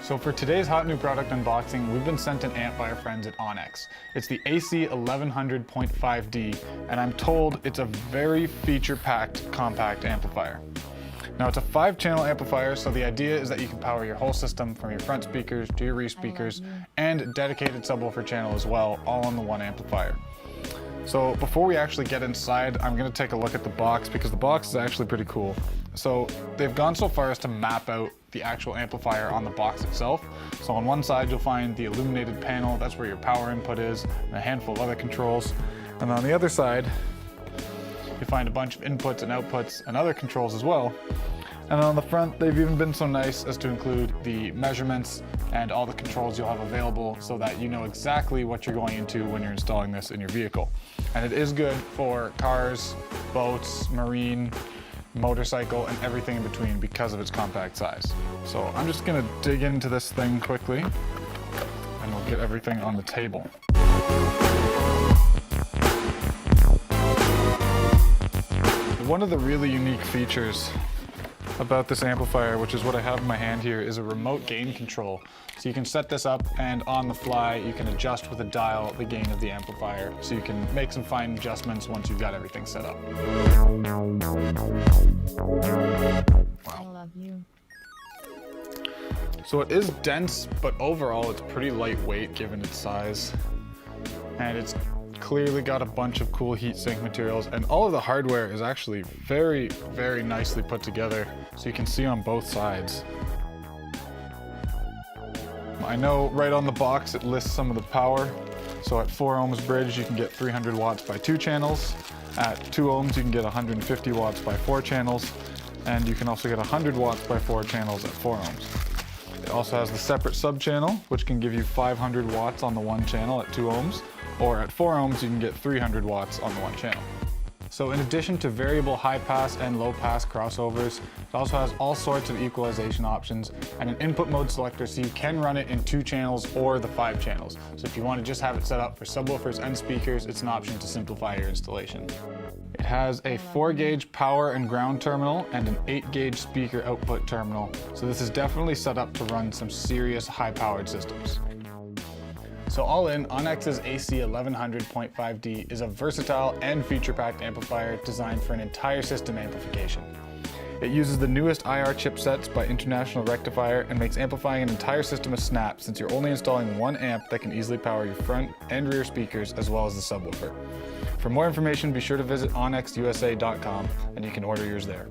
So for today's hot new product unboxing, we've been sent an amp by our friends at Aunex. It's the AC 1100.5D, and I'm told it's a very feature-packed compact amplifier. Now it's a 5-channel amplifier, so the idea is that you can power your whole system from your front speakers to your rear speakers and a dedicated subwoofer channel as well, all on the one amplifier. So before we actually get inside, I'm gonna take a look at the box because the box is actually pretty cool. So they've gone so far as to map out the actual amplifier on the box itself. So on one side you'll find the illuminated panel, that's where your power input is, and a handful of other controls. And on the other side, you find a bunch of inputs and outputs and other controls as well. And on the front, they've even been so nice as to include the measurements and all the controls you'll have available so that you know exactly what you're going into when you're installing this in your vehicle. And it is good for cars, boats, marine, motorcycle, and everything in between because of its compact size. So I'm just gonna dig into this thing quickly and we'll get everything on the table. One of the really unique features about this amplifier, which is what I have in my hand here, is a remote gain control. So you can set this up and on the fly you can adjust with a dial the gain of the amplifier, so you can make some fine adjustments once you've got everything set up. I love you. So it is dense, but overall it's pretty lightweight given its size. And it's clearly got a bunch of cool heatsink materials, and all of the hardware is actually very, very nicely put together, so you can see on both sides. I know right on the box it lists some of the power. So at 4 ohms bridge you can get 300 watts by 2 channels. At 2 ohms you can get 150 watts by 4 channels, and you can also get 100 watts by 4 channels at 4 ohms. It also has the separate sub-channel, which can give you 500 watts on the one channel at 2 ohms, or at 4 ohms you can get 300 watts on the one channel. So in addition to variable high pass and low pass crossovers, it also has all sorts of equalization options and an input mode selector, so you can run it in 2 channels or the 5 channels. So if you want to just have it set up for subwoofers and speakers, it's an option to simplify your installation. It has a 4-gauge power and ground terminal and an 8-gauge speaker output terminal. So this is definitely set up to run some serious high-powered systems. So all in, Aunex's AC 1100.5D is a versatile and feature-packed amplifier designed for an entire system amplification. It uses the newest IR chipsets by International Rectifier and makes amplifying an entire system a snap, since you're only installing one amp that can easily power your front and rear speakers as well as the subwoofer. For more information, be sure to visit aunexusa.com and you can order yours there.